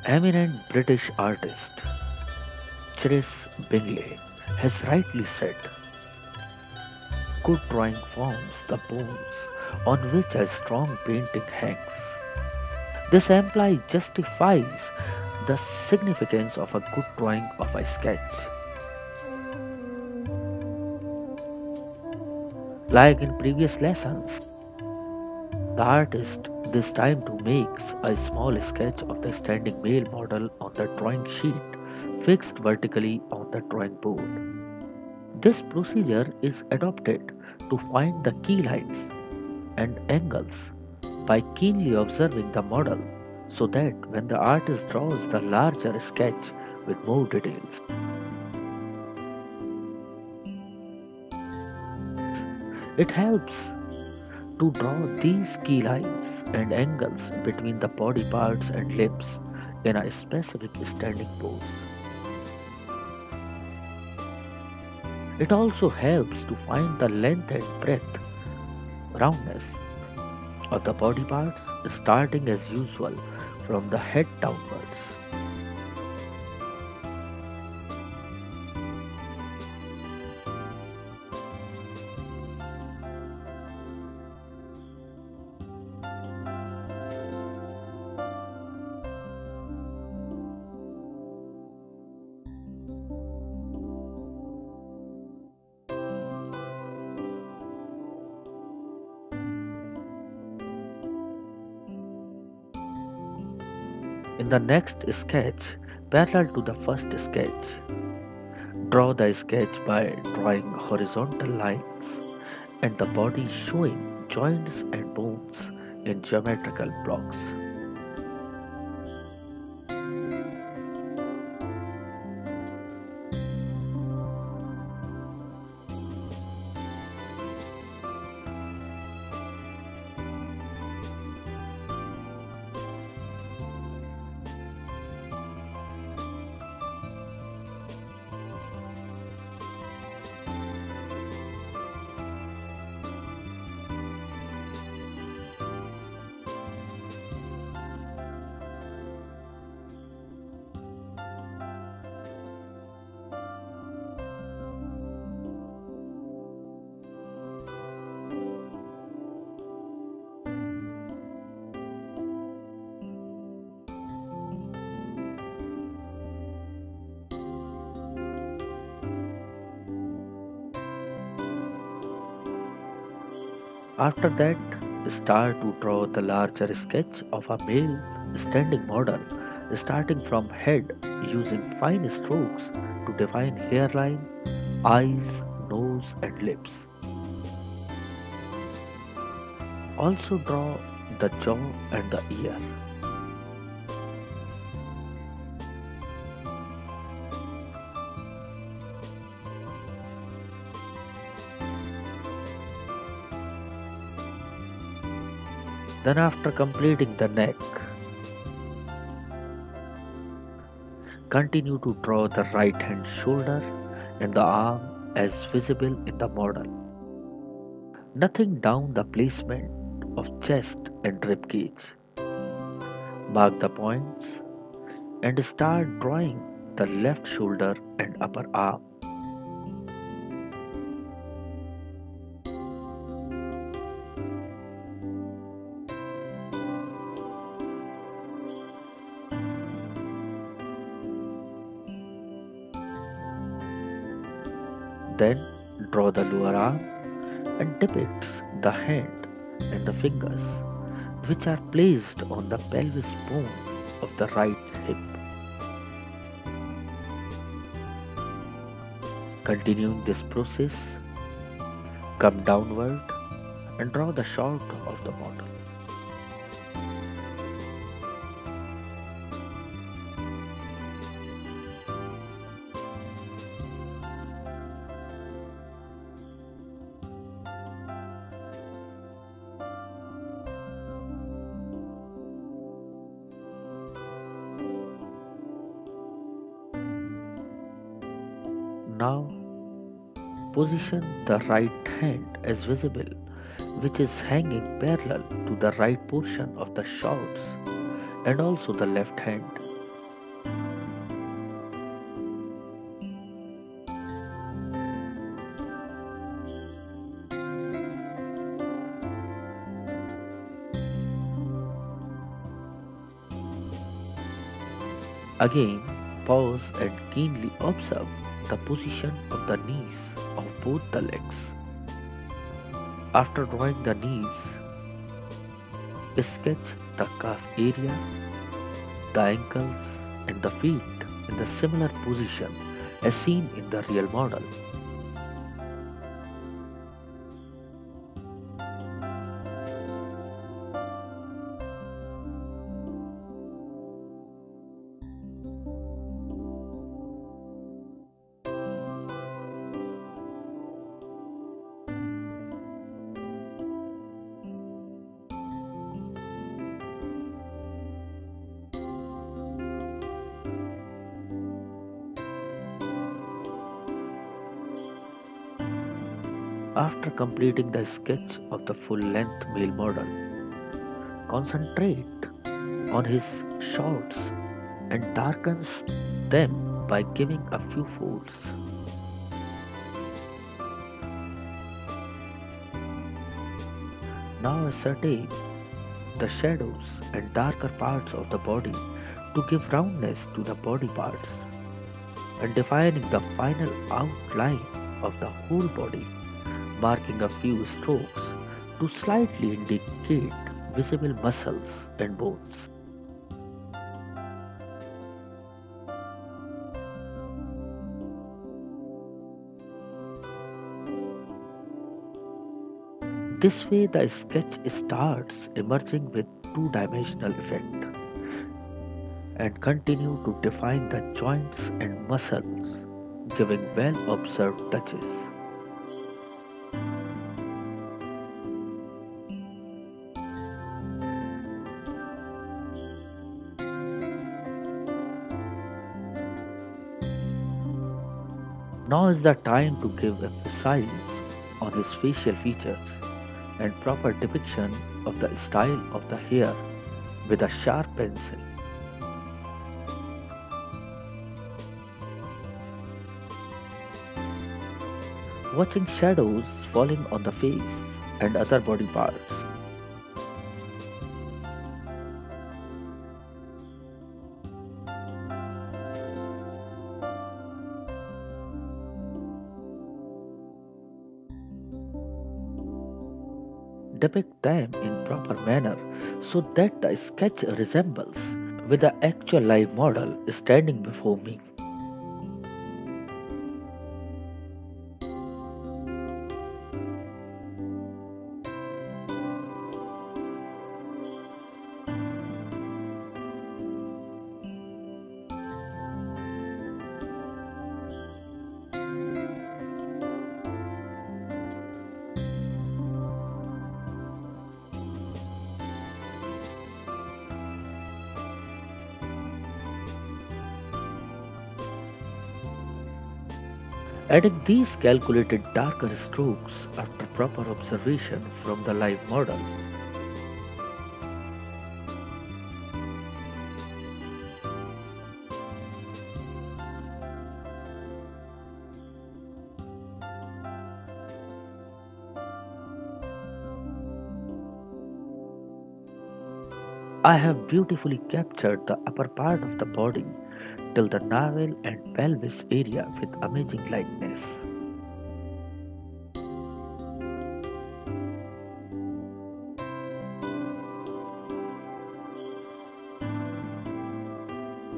Eminent British artist Chris Bingley has rightly said, good drawing forms the bones on which a strong painting hangs. This implies justifies the significance of a good drawing of a sketch. Like in previous lessons, the artist this time to makes a small sketch of the standing male model on the drawing sheet fixed vertically on the drawing board. This procedure is adopted to find the key lines and angles by keenly observing the model so that when the artist draws the larger sketch with more details, it helps to draw these key lines and angles between the body parts and limbs in a specific standing pose. It also helps to find the length and breadth, roundness of the body parts starting as usual from the head downwards. In the next sketch, parallel to the first sketch, draw the sketch by drawing horizontal lines and the body showing joints and bones in geometrical blocks. After that, start to draw the larger sketch of a male standing model, starting from head using fine strokes to define hairline, eyes, nose, and lips. Also draw the jaw and the ear. Then after completing the neck, continue to draw the right hand shoulder and the arm as visible in the model. Nothing down the placement of chest and rib cage. Mark the points and start drawing the left shoulder and upper arm. Then draw the lower arm and depicts the hand and the fingers which are placed on the pelvis bone of the right hip. Continuing this process, come downward and draw the short of the model. Now position the right hand as visible, which is hanging parallel to the right portion of the shorts, and also the left hand. Again, pause and keenly observe the position of the knees of both the legs. After drawing the knees, sketch the calf area, the ankles, and the feet in the similar position as seen in the real model. After completing the sketch of the full-length male model, concentrate on his shorts and darkens them by giving a few folds. Now ascertain the shadows and darker parts of the body to give roundness to the body parts and defining the final outline of the whole body, marking a few strokes to slightly indicate visible muscles and bones. This way the sketch starts emerging with two-dimensional effect and continue to define the joints and muscles, giving well-observed touches. Now is the time to give emphasis on his facial features and proper depiction of the style of the hair with a sharp pencil. Watching shadows falling on the face and other body parts. Depict them in proper manner so that the sketch resembles with the actual live model standing before me. Adding these calculated darker strokes after proper observation from the live model. I have beautifully captured the upper part of the body till the navel and pelvis area with amazing lightness.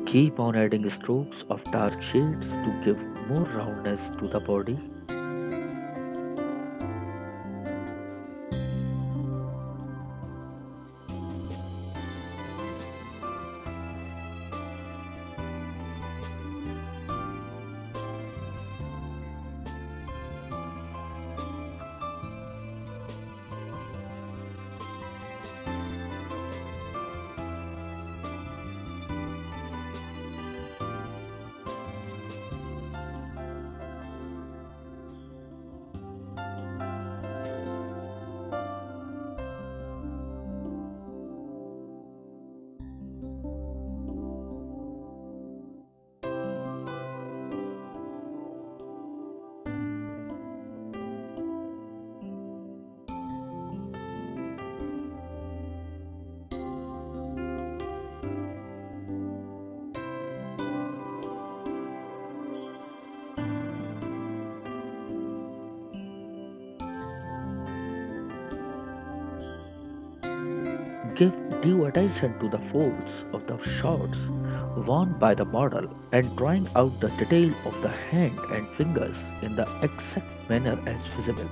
Keep on adding strokes of dark shades to give more roundness to the body. Give due attention to the folds of the shorts worn by the model and drawing out the detail of the hand and fingers in the exact manner as visible.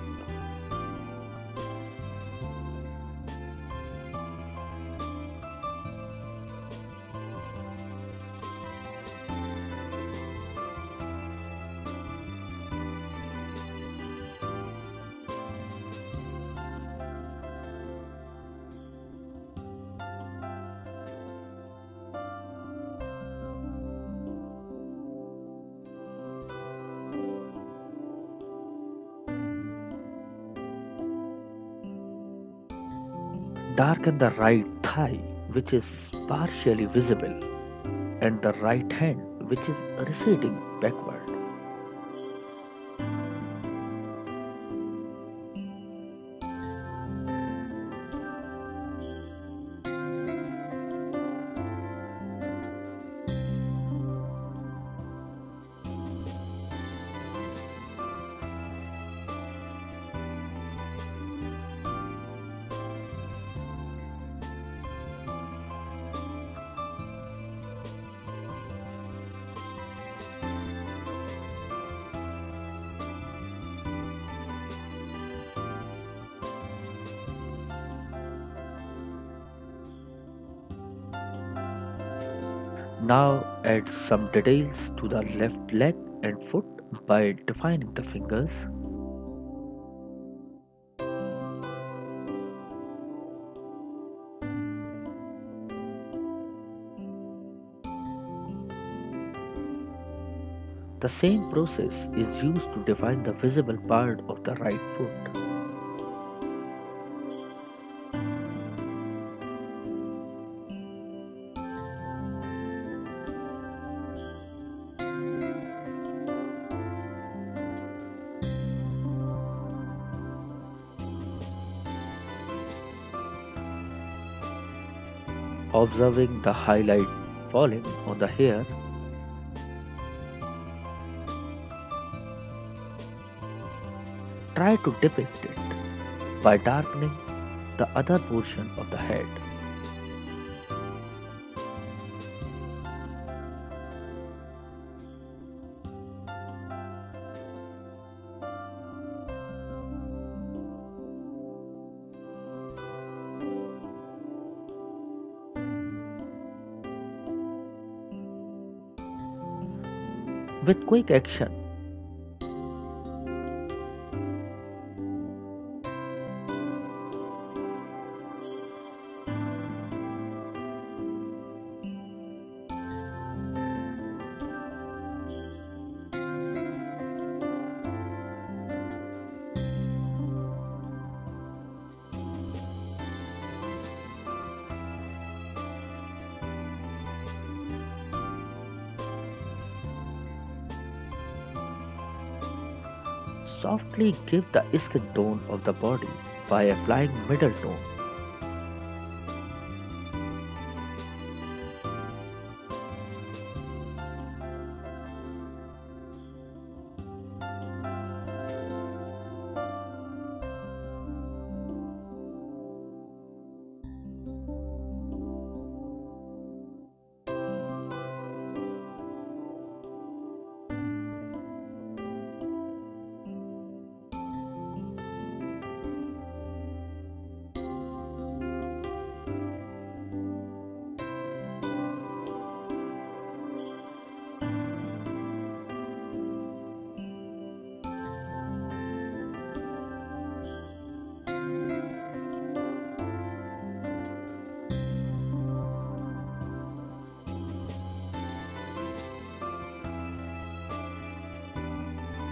Darken the right thigh, which is partially visible, and the right hand, which is receding backward. Now add some details to the left leg and foot by defining the fingers. The same process is used to define the visible part of the right foot. Observing the highlight falling on the hair, try to depict it by darkening the other portion of the head. With quick action, softly give the skin tone of the body by applying middle tone.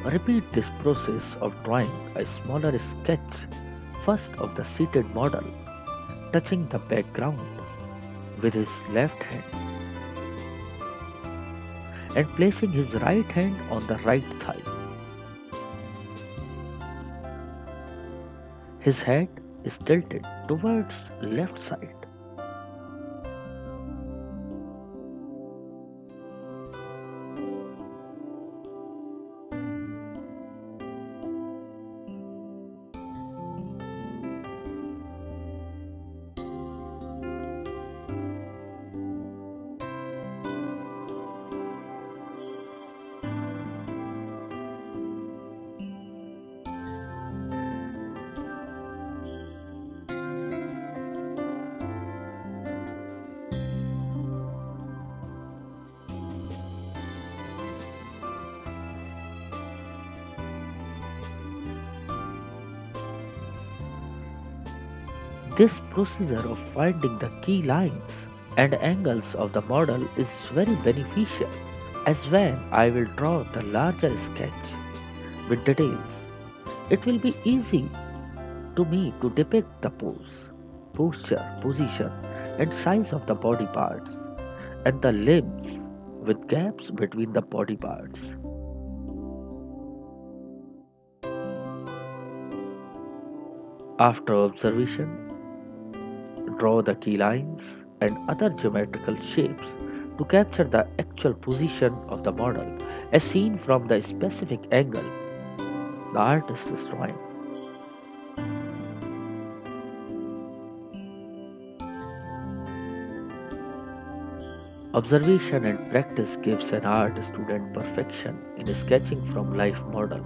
Repeat this process of drawing a smaller sketch first of the seated model, touching the background with his left hand and placing his right hand on the right thigh. His head is tilted towards left side. This procedure of finding the key lines and angles of the model is very beneficial, as when I will draw the larger sketch with details. It will be easy to me to depict the posture, position, and size of the body parts, and the limbs with gaps between the body parts. After observation, draw the key lines and other geometrical shapes to capture the actual position of the model as seen from the specific angle the artist is drawing. Observation and practice gives an art student perfection in sketching from life model.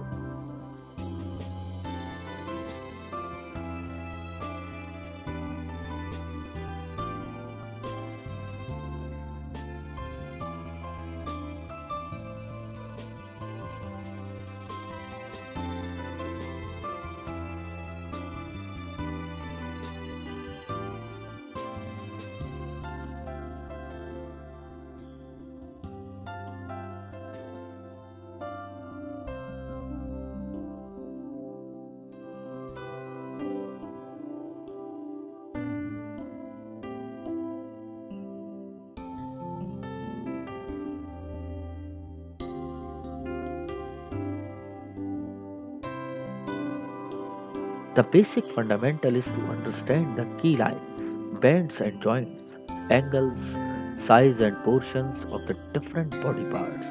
The basic fundamental is to understand the key lines, bends and joints, angles, size and portions of the different body parts.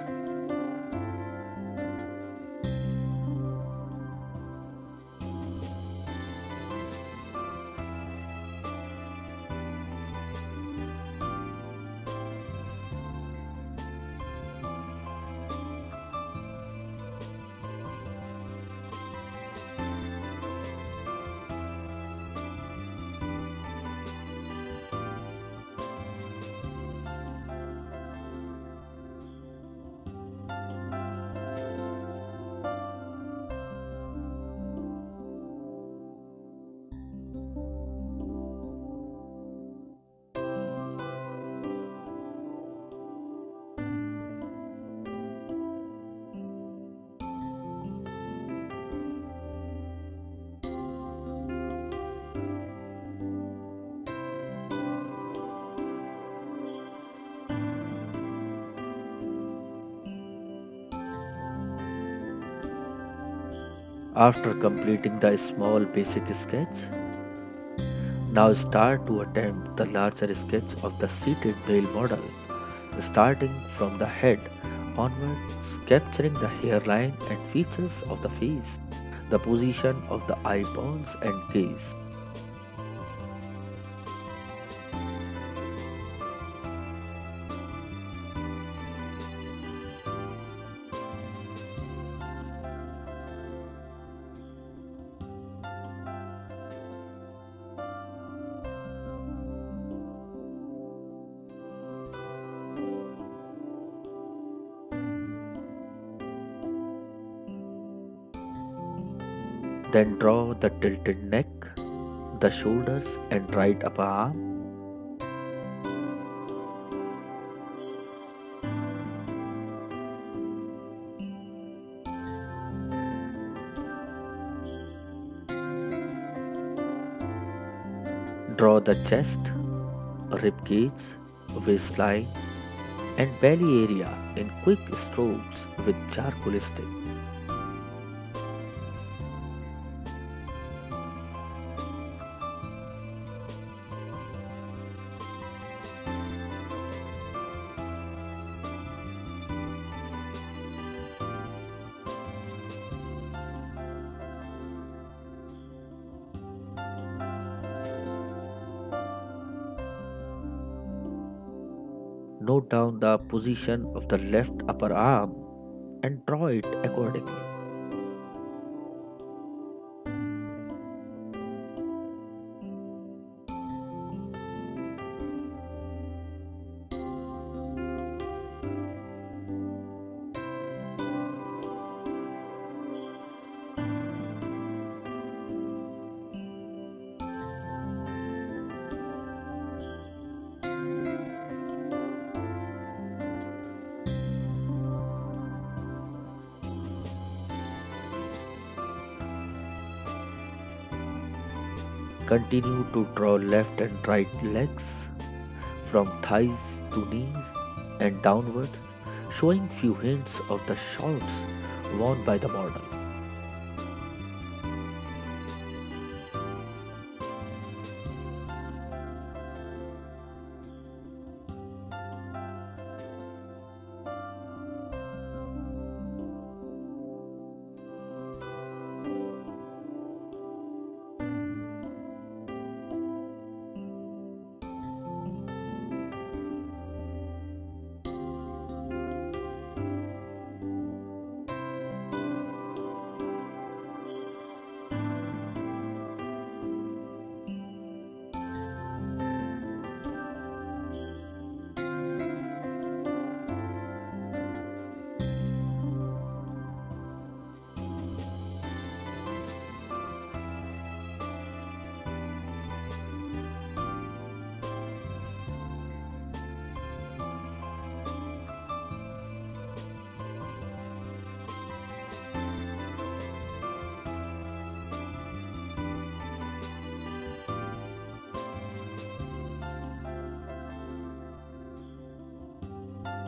After completing the small basic sketch, now start to attempt the larger sketch of the seated male model, starting from the head onwards, capturing the hairline and features of the face, the position of the eyeballs and gaze. Then draw the tilted neck, the shoulders and right upper arm. Draw the chest, rib cage, waistline and belly area in quick strokes with charcoal stick. Note down the position of the left upper arm and draw it accordingly. Continue to draw left and right legs from thighs to knees and downwards, showing few hints of the shorts worn by the model.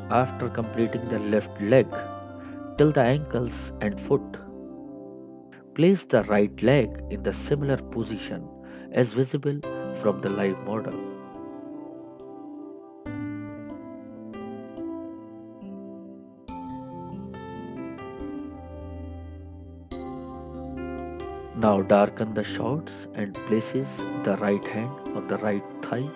After completing the left leg till the ankles and foot, place the right leg in the similar position as visible from the live model. Now darken the shorts and places the right hand on the right thigh.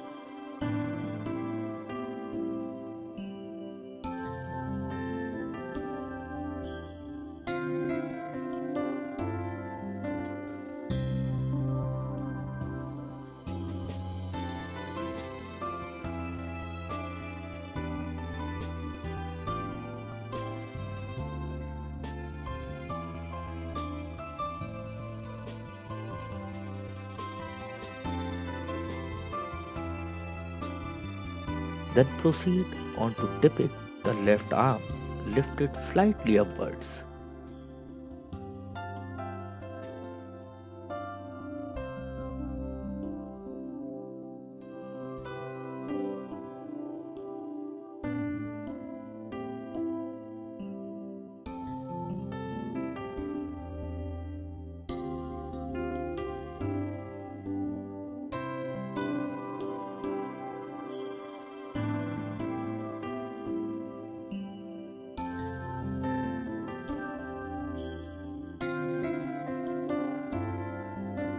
Then proceed on to depict the left arm lifted slightly upwards.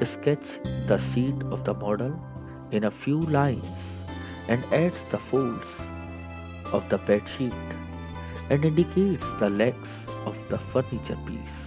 Sketch the seat of the model in a few lines and adds the folds of the bed sheet and indicates the legs of the furniture piece.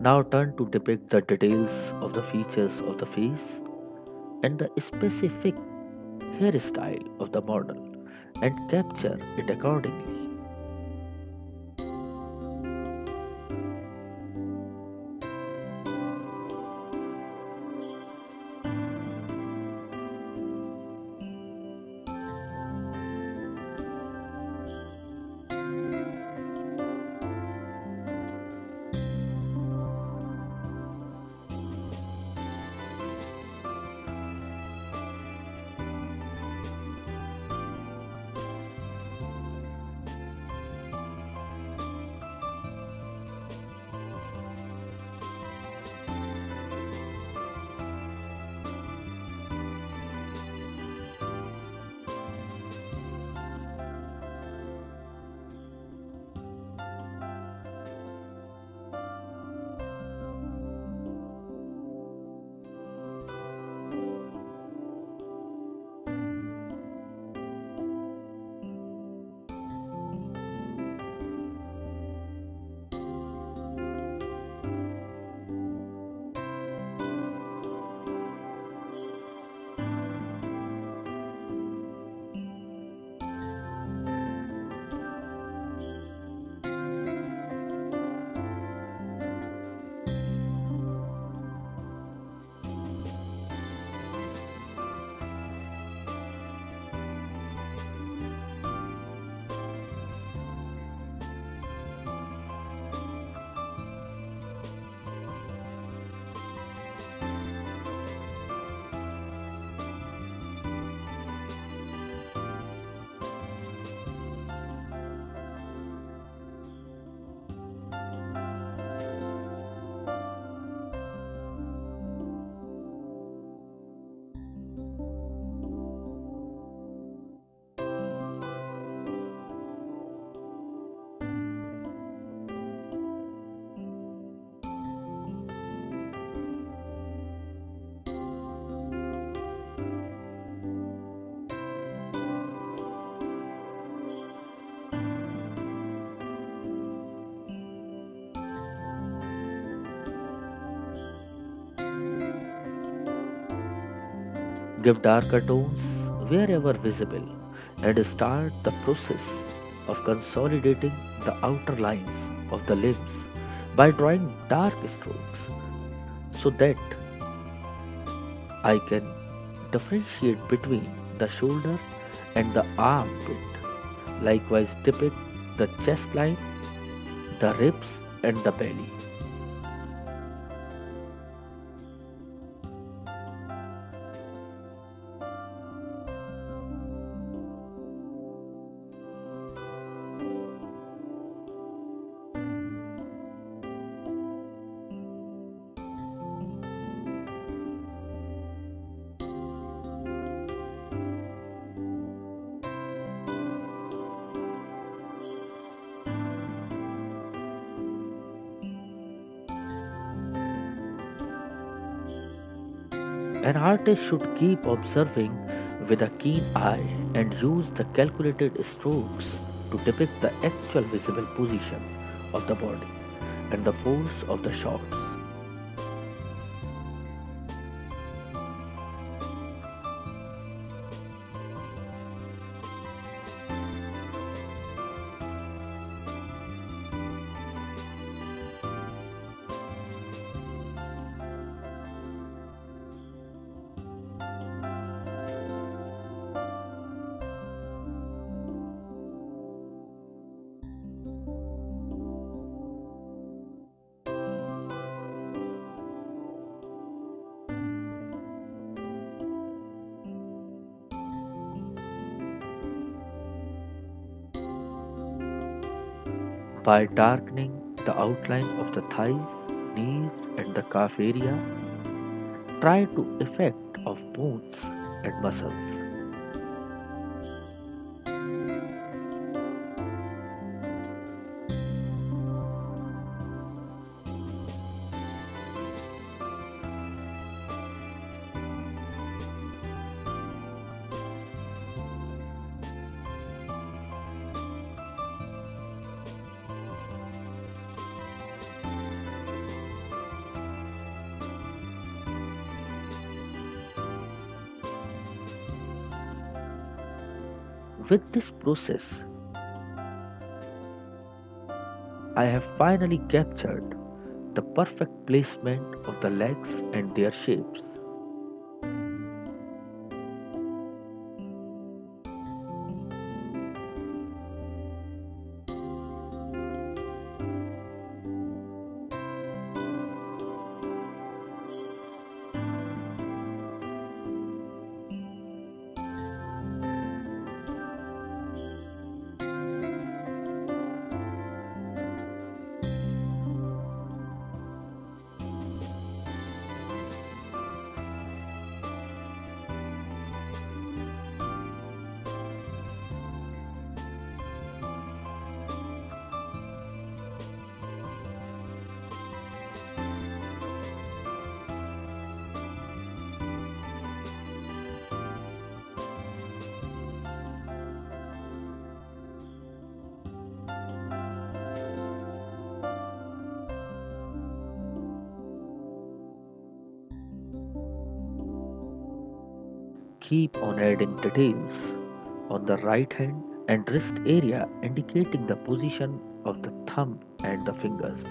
Now turn to depict the details of the features of the face and the specific hairstyle of the model and capture it accordingly. Give darker tones wherever visible and start the process of consolidating the outer lines of the limbs by drawing dark strokes so that I can differentiate between the shoulder and the armpit. Likewise, depict the chest line, the ribs, and the belly. An artist should keep observing with a keen eye and use the calculated strokes to depict the actual visible position of the body and the force of the shot. By darkening the outline of the thighs, knees, and the calf area, try to effect of bones and muscles. With this process, I have finally captured the perfect placement of the legs and their shapes. Keep on adding details on the right hand and wrist area indicating the position of the thumb and the fingers.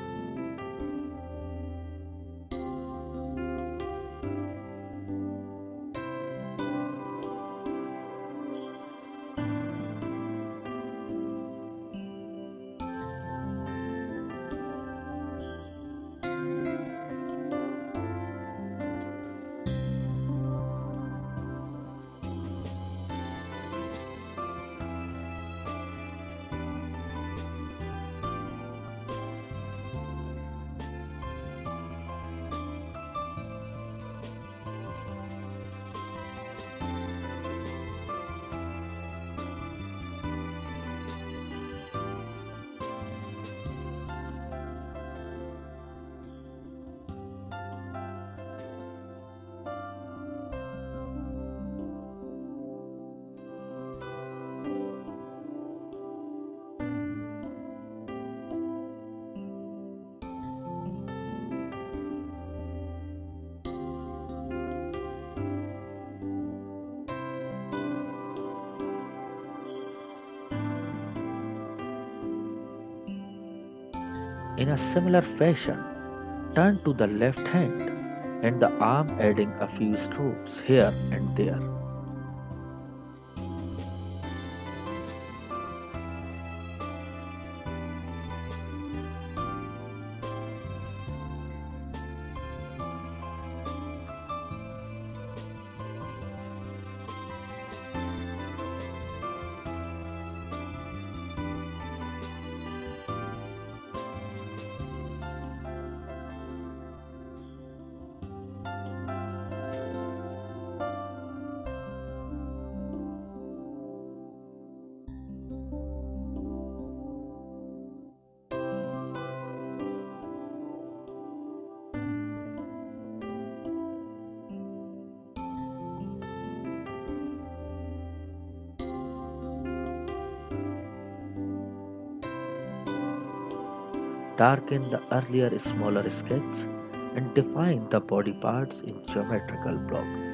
In a similar fashion, turn to the left hand and the arm, adding a few strokes here and there. Darken the earlier smaller sketch and define the body parts in geometrical blocks.